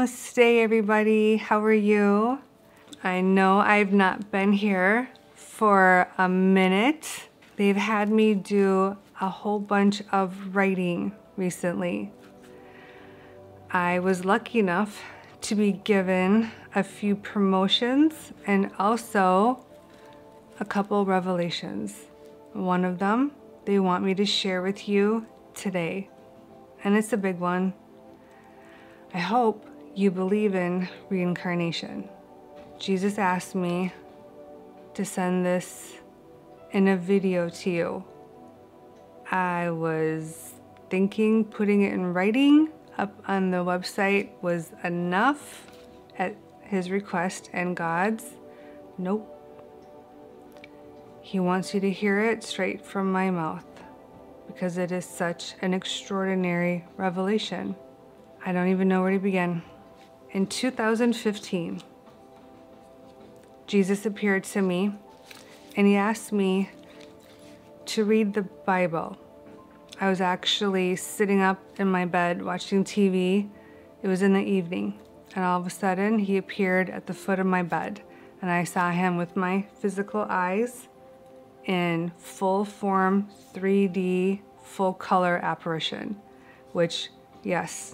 Namaste, everybody. How are you? I know I've not been here for a minute. They've had me do a whole bunch of writing recently. I was lucky enough to be given a few promotions and also a couple revelations. One of them they want me to share with you today, and it's a big one. I hope you believe in reincarnation. Jesus asked me to send this in a video to you. I was thinking putting it in writing up on the website was enough at his request and God's. Nope. He wants you to hear it straight from my mouth because it is such an extraordinary revelation. I don't even know where to begin. In 2015, Jesus appeared to me and he asked me to read the Bible. I was actually sitting up in my bed watching TV. It was in the evening, and all of a sudden he appeared at the foot of my bed, and I saw him with my physical eyes in full form, 3D, full color apparition, which, yes,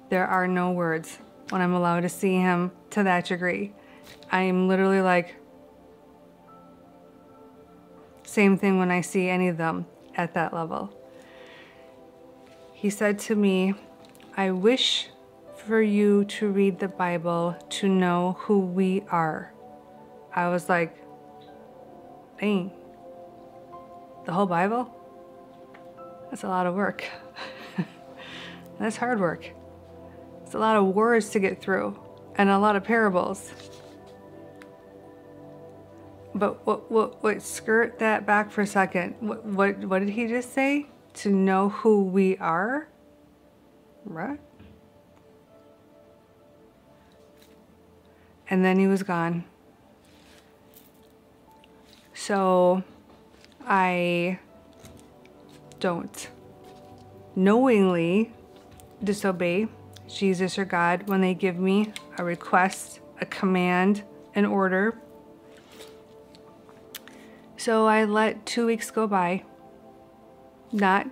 there are no words when I'm allowed to see him to that degree. I am literally like, same thing when I see any of them at that level. He said to me, I wish for you to read the Bible to know who we are. I was like, dang, the whole Bible? That's a lot of work. That's hard work. It's a lot of words to get through and a lot of parables. But what skirt that back for a second. What did he just say? To know who we are? Right? And then he was gone. So I don't knowingly disobey Jesus or God when they give me a request, a command, an order. So I let 2 weeks go by, not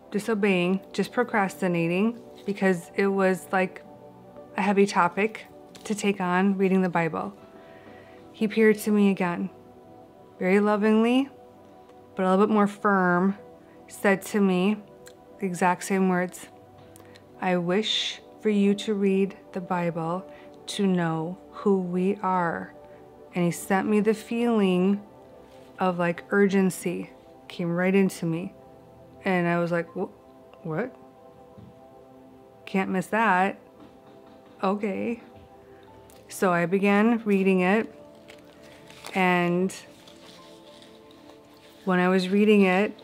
disobeying, just procrastinating, because it was like a heavy topic to take on, reading the Bible. He appeared to me again, very lovingly, but a little bit more firm, said to me the exact same words. I wish for you to read the Bible to know who we are. And he sent me the feeling of like urgency, came right into me. And I was like, what? Can't miss that. Okay. So I began reading it. And when I was reading it,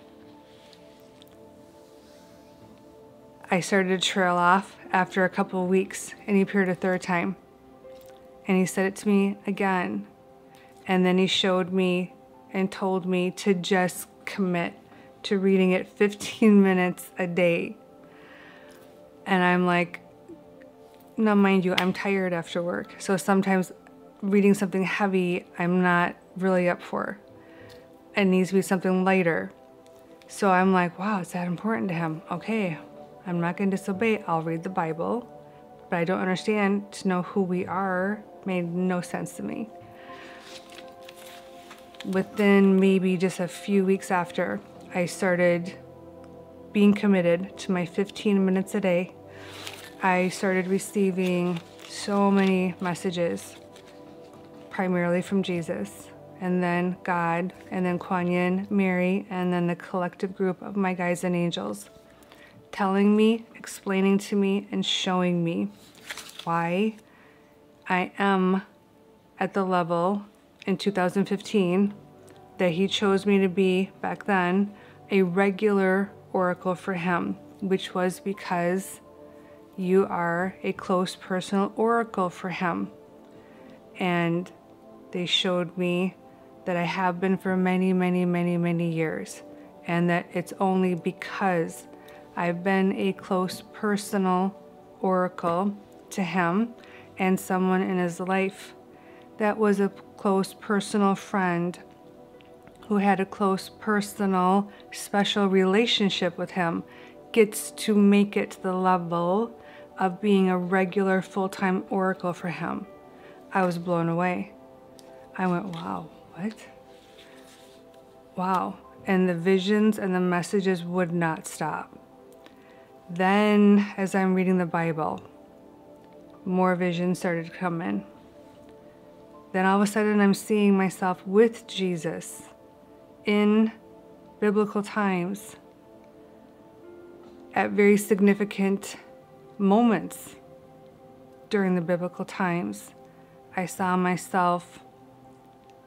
I started to trail off after a couple of weeks, and he appeared a third time. And he said it to me again. And then he showed me and told me to just commit to reading it 15 minutes a day. And I'm like, now mind you, I'm tired after work. So sometimes reading something heavy, I'm not really up for. It needs to be something lighter. So I'm like, wow, it's that important to him. Okay, I'm not going to disobey. I'll read the Bible. But I don't understand. To know who we are made no sense to me. Within maybe just a few weeks after, I started being committed to my 15 minutes a day. I started receiving so many messages, primarily from Jesus, and then God, and then Kuan Yin, Mary, and then the collective group of my guides and angels, telling me, explaining to me, and showing me why I am at the level in 2015 that he chose me to be back then a regular oracle for him, which was because you are a close personal oracle for him. And they showed me that I have been for many, many, many, many years, and that it's only because I've been a close personal oracle to him and someone in his life that was a close personal friend who had a close personal special relationship with him gets to make it to the level of being a regular full-time oracle for him. I was blown away. I went, wow, what? Wow. And the visions and the messages would not stop. Then, as I'm reading the Bible, more visions started to come in. Then all of a sudden I'm seeing myself with Jesus in biblical times at very significant moments during the biblical times. I saw myself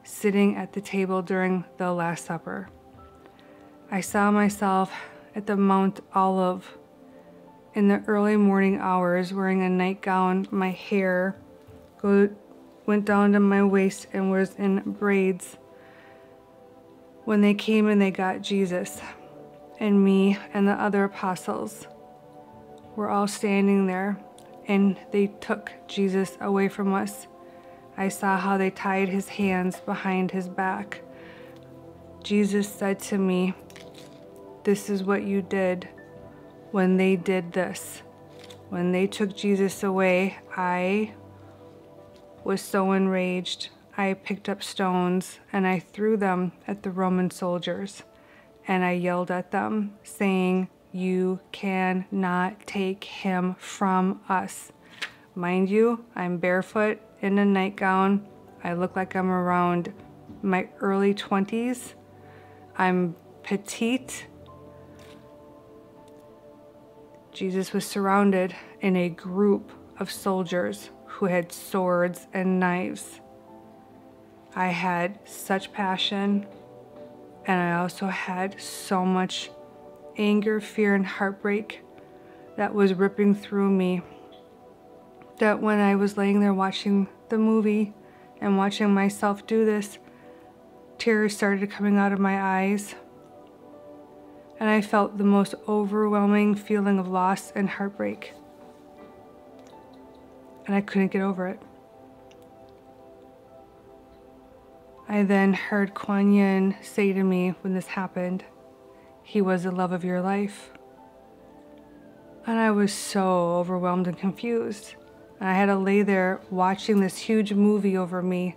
sitting at the table during the Last Supper. I saw myself at the Mount Olive in the early morning hours wearing a nightgown. My hair went down to my waist and was in braids. When they came and they got Jesus, and me and the other apostles were all standing there, and they took Jesus away from us. I saw how they tied his hands behind his back. Jesus said to me, "This is what you did when they did this." When they took Jesus away, I was so enraged. I picked up stones and I threw them at the Roman soldiers, and I yelled at them, saying, "You cannot take him from us." Mind you, I'm barefoot in a nightgown. I look like I'm around my early 20s. I'm petite. Jesus was surrounded in a group of soldiers who had swords and knives. I had such passion, and I also had so much anger, fear, and heartbreak that was ripping through me, that when I was laying there watching the movie and watching myself do this, tears started coming out of my eyes, and I felt the most overwhelming feeling of loss and heartbreak, and I couldn't get over it. I then heard Kuan Yin say to me when this happened, "He was the love of your life." And I was so overwhelmed and confused. And I had to lay there watching this huge movie over me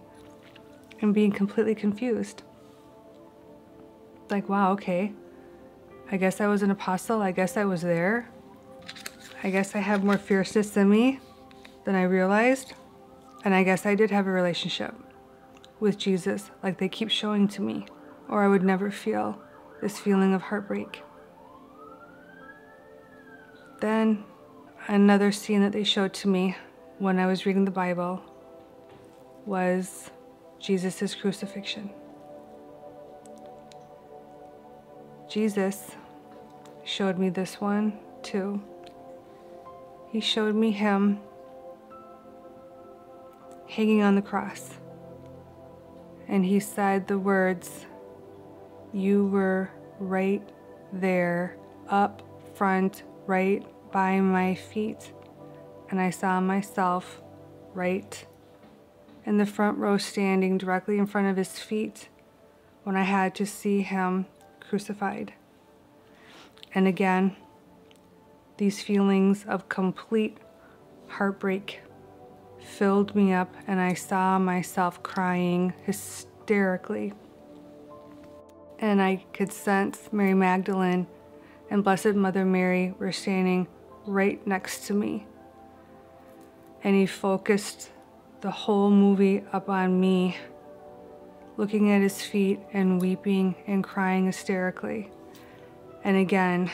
and being completely confused. Like, wow, okay. I guess I was an apostle. I guess I was there. I guess I have more fierceness than me than I realized. And I guess I did have a relationship with Jesus like they keep showing to me, or I would never feel this feeling of heartbreak. Then another scene that they showed to me when I was reading the Bible was Jesus' crucifixion. Jesus showed me this one too. He showed me him hanging on the cross. And he said the words, "You were right there, up front, right by my feet." And I saw myself right in the front row, standing directly in front of his feet when I had to see him crucified. And again, these feelings of complete heartbreak filled me up, and I saw myself crying hysterically. And I could sense Mary Magdalene and Blessed Mother Mary were standing right next to me. And he focused the whole movie up on me, looking at his feet and weeping and crying hysterically. And again,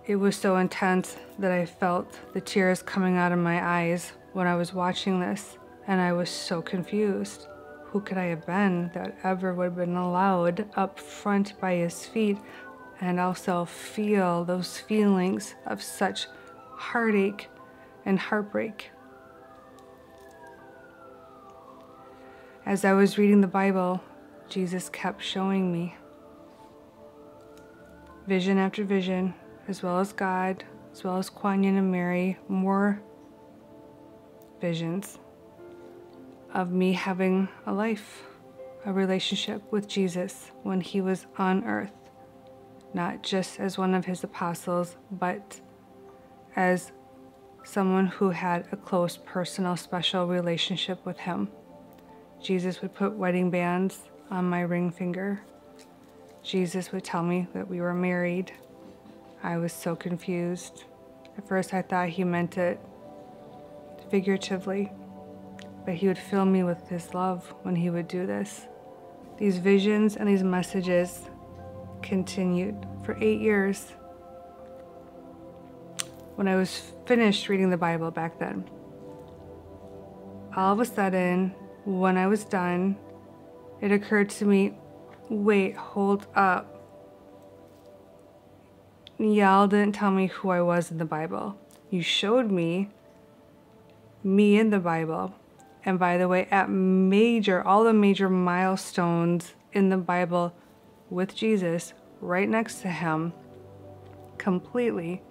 it was so intense that I felt the tears coming out of my eyes when I was watching this, and I was so confused. Who could I have been that ever would have been allowed up front by his feet and also feel those feelings of such heartache and heartbreak? As I was reading the Bible, Jesus kept showing me vision after vision as well as God, as well as Kuan Yin and Mary, more visions of me having a life, a relationship with Jesus when he was on earth, not just as one of his apostles, but as someone who had a close, personal, special relationship with him. Jesus would put wedding bands on my ring finger. Jesus would tell me that we were married. I was so confused. At first I thought he meant it figuratively, but he would fill me with his love when he would do this. These visions and these messages continued for 8 years. When I was finished reading the Bible back then, all of a sudden, when I was done, it occurred to me, wait, hold up. Y'all didn't tell me who I was in the Bible. You showed me in the Bible. And by the way, at all the major milestones in the Bible with Jesus right next to him, completely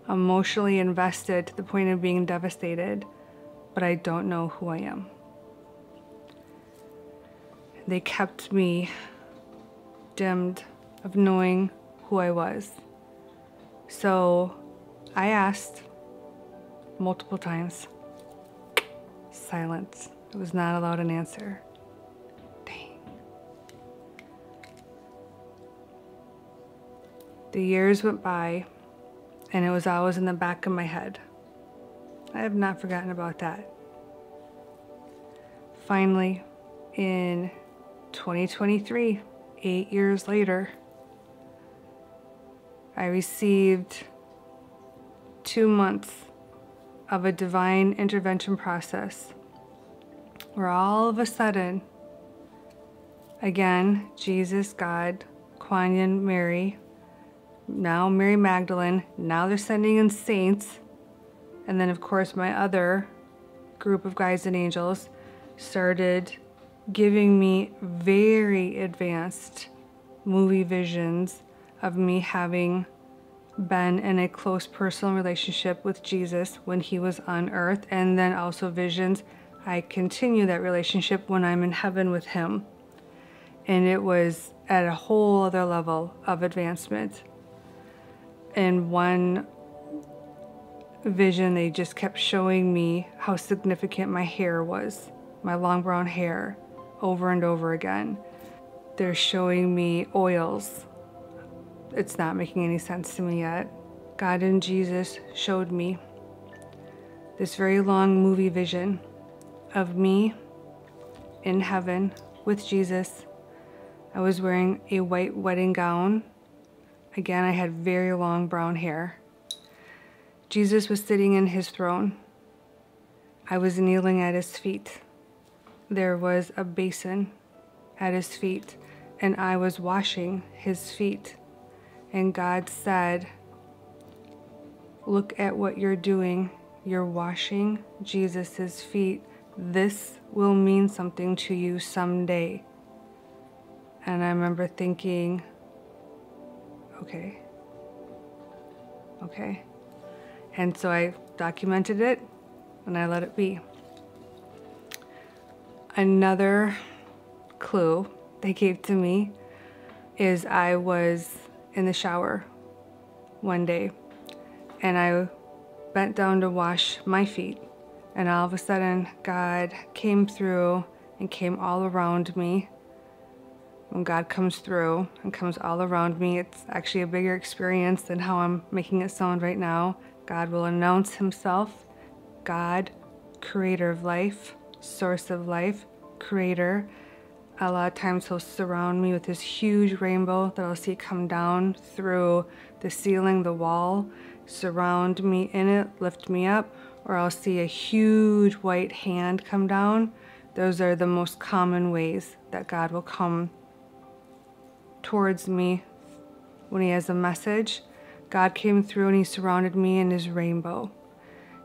emotionally invested to the point of being devastated, but I don't know who I am. They kept me dimmed of knowing who I was. So I asked multiple times. Silence. I was not allowed an answer. Dang. The years went by, and it was always in the back of my head. I have not forgotten about that. Finally, in 2023, 8 years later, I received 2 months of a divine intervention process where all of a sudden, again, Jesus, God, Kuan Yin, Mary, now Mary Magdalene, now they're sending in saints, and then of course my other group of guides and angels started giving me very advanced movie visions of me having been in a close personal relationship with Jesus when he was on earth, and then also visions I continue that relationship when I'm in heaven with him. And it was at a whole other level of advancement. In one vision, they just kept showing me how significant my hair was, my long brown hair, over and over again. They're showing me oils. It's not making any sense to me yet. God and Jesus showed me this very long movie vision of me in heaven with Jesus. I was wearing a white wedding gown. Again, I had very long brown hair. Jesus was sitting in his throne. I was kneeling at his feet. There was a basin at his feet, and I was washing his feet. And God said, look at what you're doing. You're washing Jesus's feet. This will mean something to you someday. And I remember thinking, okay. And so I documented it and I let it be. Another clue they gave to me is I was in the shower one day and I bent down to wash my feet, and all of a sudden God came through and came all around me. When God comes through and comes all around me, it's actually a bigger experience than how I'm making it sound right now. God will announce himself. God, creator of life, source of life, creator. A lot of times he'll surround me with this huge rainbow that I'll see come down through the ceiling, the wall, surround me in it, lift me up, or I'll see a huge white hand come down. Those are the most common ways that God will come towards me when he has a message. God came through and he surrounded me in his rainbow.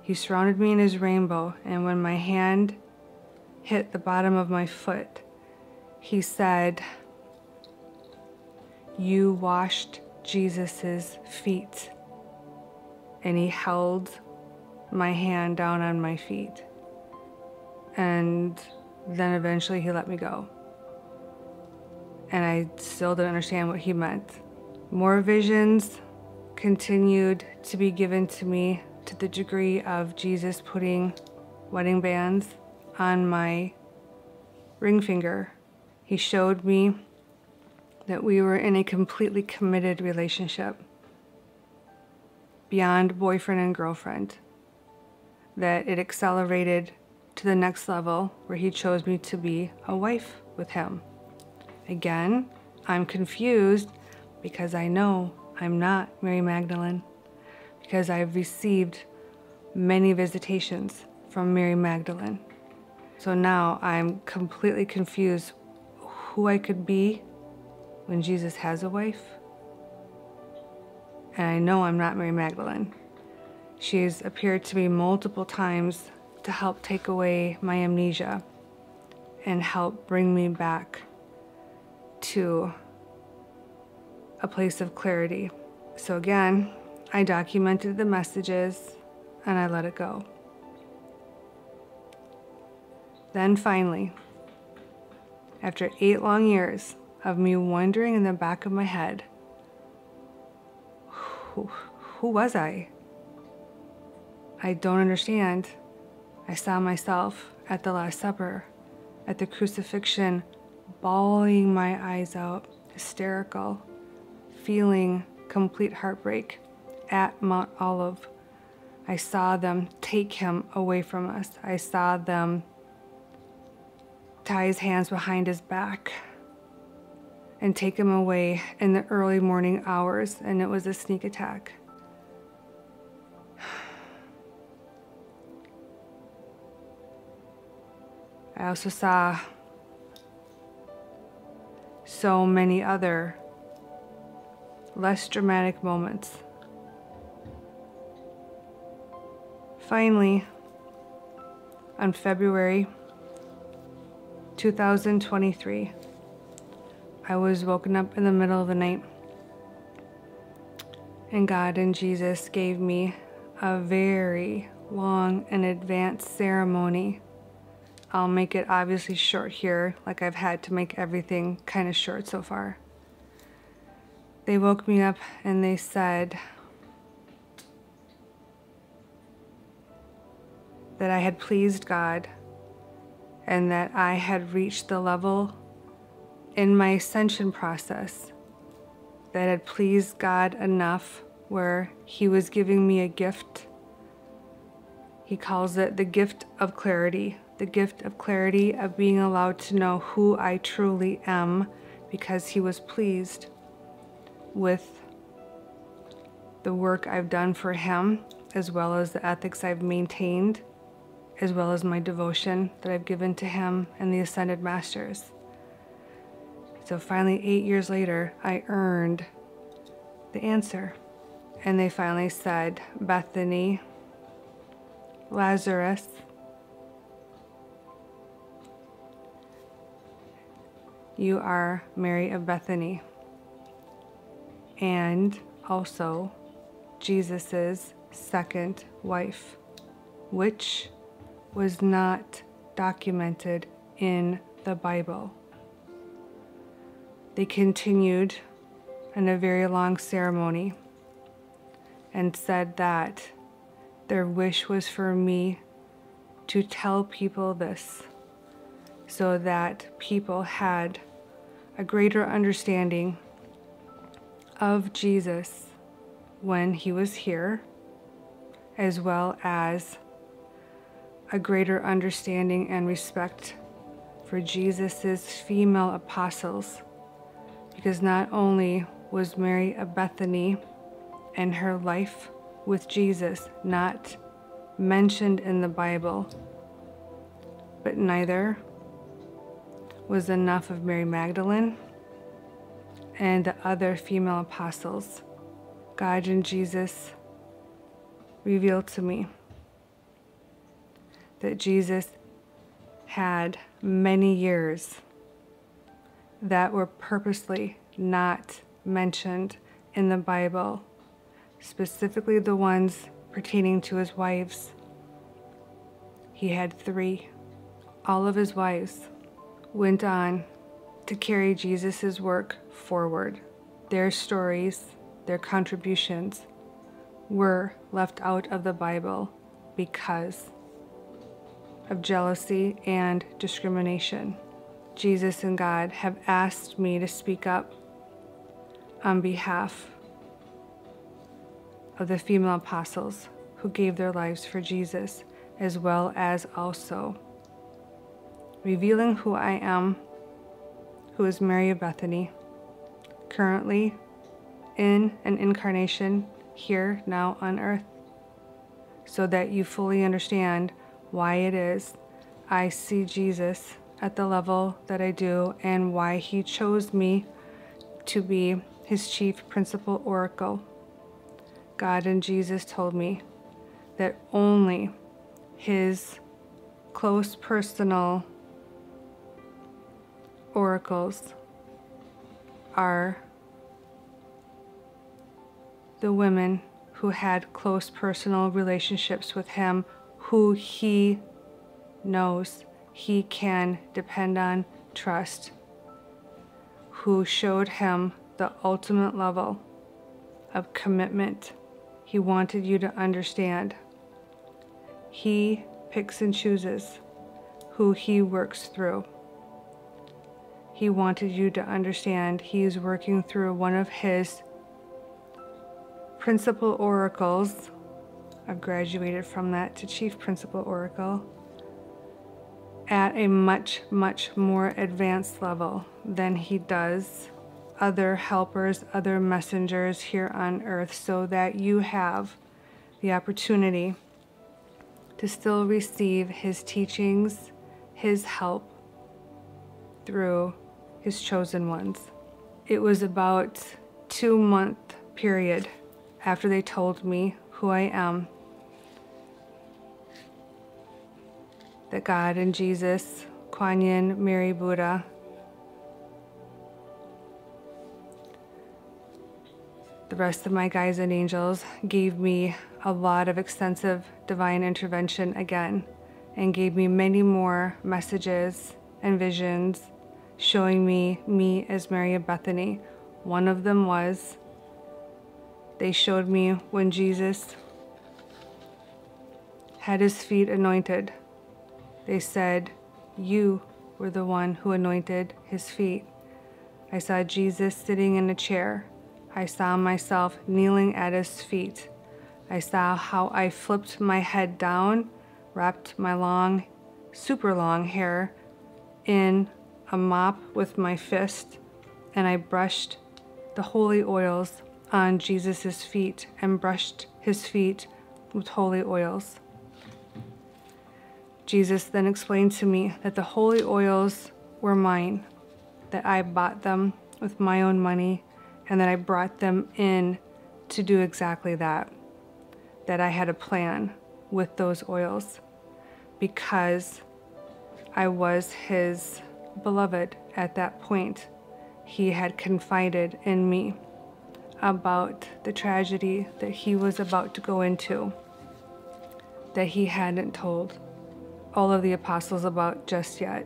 He surrounded me in his rainbow, and when my hand hit the bottom of my foot, he said, you washed Jesus's feet, and he held my hand down on my feet, and then eventually he let me go. And I still didn't understand what he meant. More visions continued to be given to me, to the degree of Jesus putting wedding bands on my ring finger. He showed me that we were in a completely committed relationship, beyond boyfriend and girlfriend, that it accelerated to the next level where he chose me to be a wife with him. Again, I'm confused because I know I'm not Mary Magdalene, because I've received many visitations from Mary Magdalene. So now I'm completely confused who I could be when Jesus has a wife. And I know I'm not Mary Magdalene. She's appeared to me multiple times to help take away my amnesia and help bring me back to a place of clarity. So again, I documented the messages and I let it go. Then finally, after 8 long years of me wondering in the back of my head, who was I? I don't understand. I saw myself at the Last Supper, at the crucifixion, bawling my eyes out, hysterical, feeling complete heartbreak at Mount Olive. I saw them take him away from us. I saw them tie his hands behind his back and take him away in the early morning hours, and it was a sneak attack. I also saw so many other less dramatic moments. Finally, on February 2023, I was woken up in the middle of the night, and God and Jesus gave me a very long and advanced ceremony. I'll make it obviously short here, like I've had to make everything kind of short so far. They woke me up and they said that I had pleased God and that I had reached the level in my ascension process that had pleased God enough where he was giving me a gift. He calls it the gift of clarity. The gift of clarity of being allowed to know who I truly am, because he was pleased with the work I've done for him, as well as the ethics I've maintained, as well as my devotion that I've given to him and the Ascended Masters. So finally, 8 years later, I earned the answer. And they finally said, Bethany, Lazarus, you are Mary of Bethany, and also Jesus's second wife, which was not documented in the Bible. They continued in a very long ceremony and said that their wish was for me to tell people this, so that people had a greater understanding of Jesus when he was here, as well as a greater understanding and respect for Jesus's female apostles, because not only was Mary of Bethany and her life with Jesus not mentioned in the Bible, but neither was enough of Mary Magdalene and the other female apostles. God and Jesus revealed to me that Jesus had many years that were purposely not mentioned in the Bible, specifically the ones pertaining to his wives. He had 3. All of his wives went on to carry Jesus' work forward. Their stories, their contributions were left out of the Bible because of jealousy and discrimination. Jesus and God have asked me to speak up on behalf of the female apostles who gave their lives for Jesus, as well as also revealing who I am, who is Mary of Bethany, currently in an incarnation here now on earth, so that you fully understand why it is I see Jesus at the level that I do and why he chose me to be his chief principal oracle. God and Jesus told me that only his close personal oracles are the women who had close personal relationships with him, who he knows he can depend on, trust, who showed him the ultimate level of commitment. He wanted you to understand. He picks and chooses who he works through. He wanted you to understand he is working through one of his principal oracles. I've graduated from that to chief principal oracle at a much, much more advanced level than he does other helpers, other messengers here on earth, so that you have the opportunity to still receive his teachings, his help through his chosen ones. It was about 2-month period after they told me who I am that God and Jesus, Kuan Yin, Mary, Buddha, the rest of my guides and angels gave me a lot of extensive divine intervention again, and gave me many more messages and visions showing me as Mary of Bethany. One of them was, they showed me when Jesus had his feet anointed. They said, you were the one who anointed his feet. I saw Jesus sitting in a chair. I saw myself kneeling at his feet. I saw how I flipped my head down, wrapped my long, super long hair in a mop with my fist, and I brushed the holy oils on Jesus's feet and brushed his feet with holy oils. Jesus then explained to me that the holy oils were mine, that I bought them with my own money, and that I brought them in to do exactly that, that I had a plan with those oils because I was his beloved at that point. He had confided in me about the tragedy that he was about to go into, that he hadn't told all of the apostles about just yet.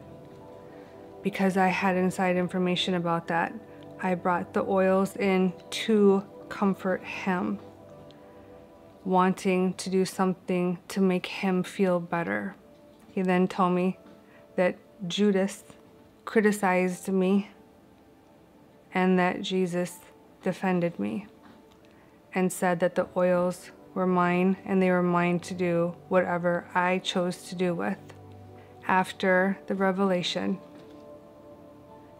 Because I had inside information about that, I brought the oils in to comfort him, wanting to do something to make him feel better. He then told me that Judas criticized me and that Jesus defended me and said that the oils were mine and they were mine to do whatever I chose to do with. After the revelation,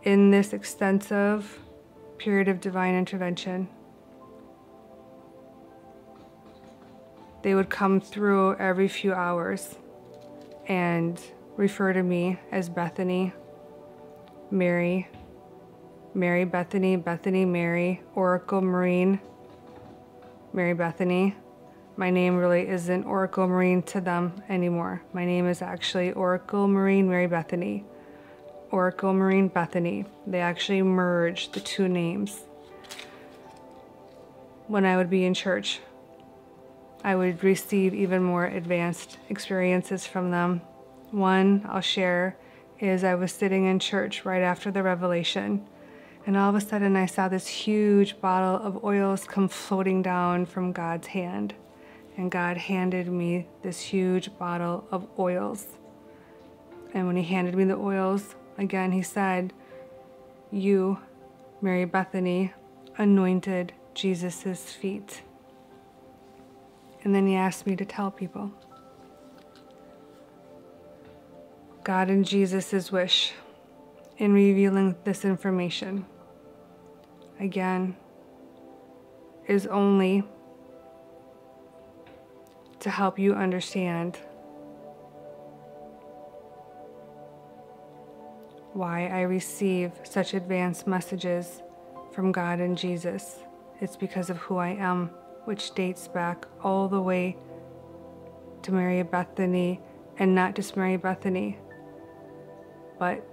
in this extensive period of divine intervention, they would come through every few hours and refer to me as Bethany, Mary, Mary Bethany, Bethany Mary, Oracle Maureen, Mary Bethany. My name really isn't Oracle Maureen to them anymore. My name is actually Oracle Maureen Mary Bethany. Oracle Maureen Bethany. They actually merged the two names. when I would be in church, I would receive even more advanced experiences from them. One I'll share is I was sitting in church right after the revelation, and all of a sudden I saw this huge bottle of oils come floating down from God's hand. And God handed me this huge bottle of oils. And when he handed me the oils, again he said, "You, Mary Bethany, anointed Jesus' feet." And then he asked me to tell people. God and Jesus' wish in revealing this information, again, is only to help you understand why I receive such advanced messages from God and Jesus. It's because of who I am, which dates back all the way to Mary Bethany, and not just Mary Bethany, but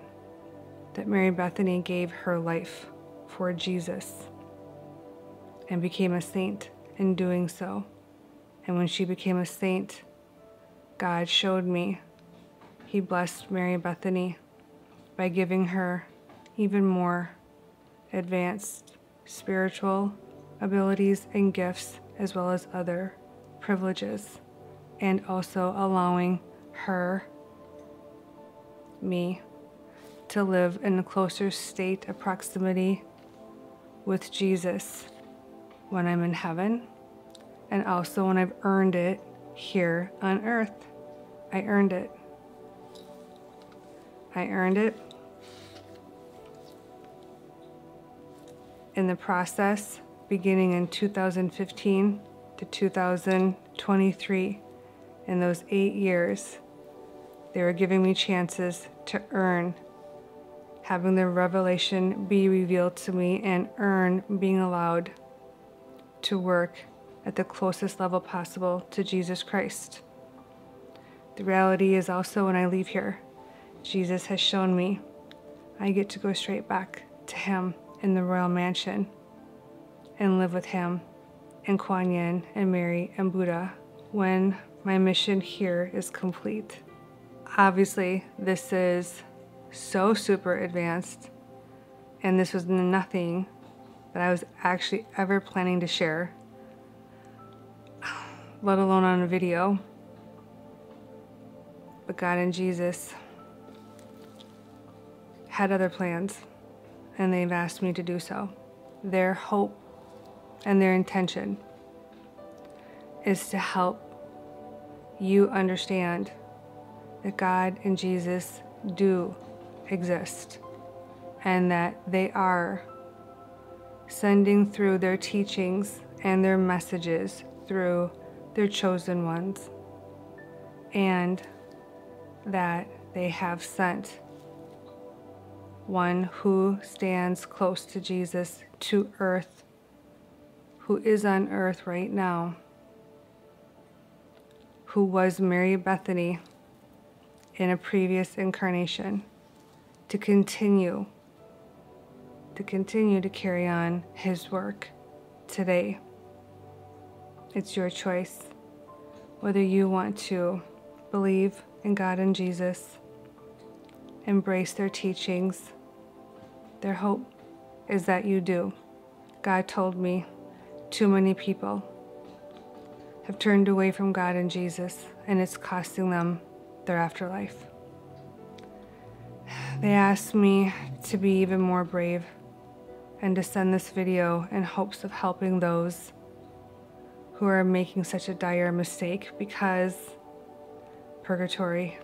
that Mary Bethany gave her life for Jesus and became a saint in doing so. And when she became a saint, God showed me he blessed Mary Bethany by giving her even more advanced spiritual abilities and gifts, as well as other privileges, and also allowing her, me, to live in a closer state of proximity with Jesus when I'm in heaven, and also when I've earned it here on earth. I earned it. I earned it in the process beginning in 2015 to 2023. In those 8 years, they were giving me chances to earn having the revelation be revealed to me and earn being allowed to work at the closest level possible to Jesus Christ. The reality is also when I leave here, Jesus has shown me I get to go straight back to him in the royal mansion and live with him and Kuan Yin and Mary and Buddha when my mission here is complete. Obviously, this is so super advanced, and this was nothing that I was actually ever planning to share, let alone on a video. But God and Jesus had other plans, and they've asked me to do so. Their hope and their intention is to help you understand that God and Jesus do exist, and that they are sending through their teachings and their messages through their chosen ones, and that they have sent one who stands close to Jesus to earth, who is on earth right now, who was Mary Bethany in a previous incarnation, to continue to carry on his work today. It's your choice whether you want to believe in God and Jesus, embrace their teachings. Their hope is that you do. God told me too many people have turned away from God and Jesus, and it's costing them their afterlife. They asked me to be even more brave and to send this video in hopes of helping those who are making such a dire mistake, because purgatory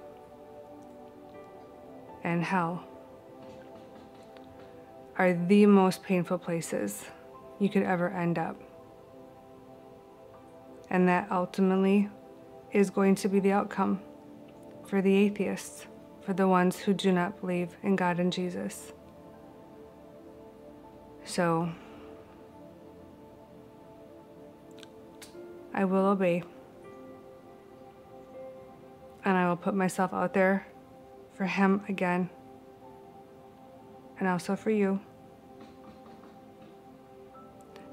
and hell are the most painful places you could ever end up. And that ultimately is going to be the outcome for the atheists, for the ones who do not believe in God and Jesus. So I will obey, and I will put myself out there for him again, and also for you,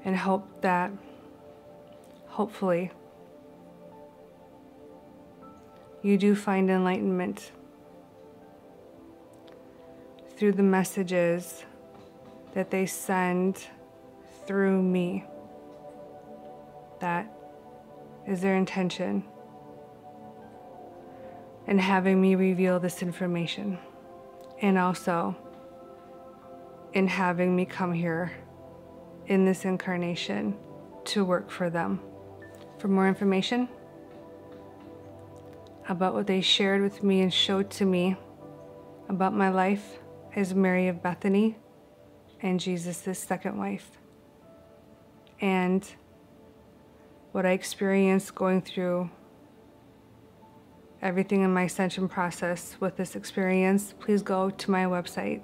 and hope that hopefully, you do find enlightenment through the messages that they send through me. That is their intention in having me reveal this information, and also in having me come here in this incarnation to work for them. For more information about what they shared with me and showed to me about my life as Mary of Bethany and Jesus' second wife, and what I experienced going through everything in my ascension process with this experience, please go to my website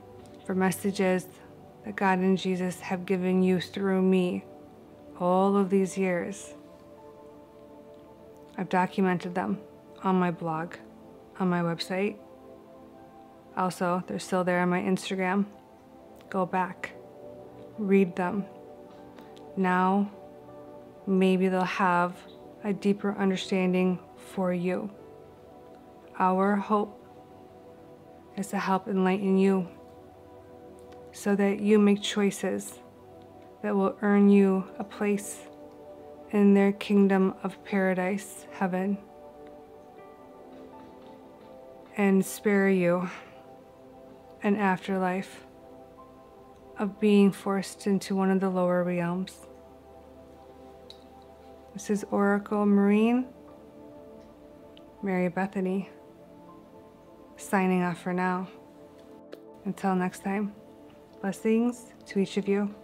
for messages that God and Jesus have given you through me all of these years. I've documented them on my blog, on my website. Also, they're still there on my Instagram. Go back, read them. Now, maybe they'll have a deeper understanding for you. Our hope is to help enlighten you so that you make choices that will earn you a place in their kingdom of paradise, heaven, and spare you an afterlife of being forced into one of the lower realms. This is Oracle Maureen, Mary Bethany, signing off for now. Until next time, blessings to each of you.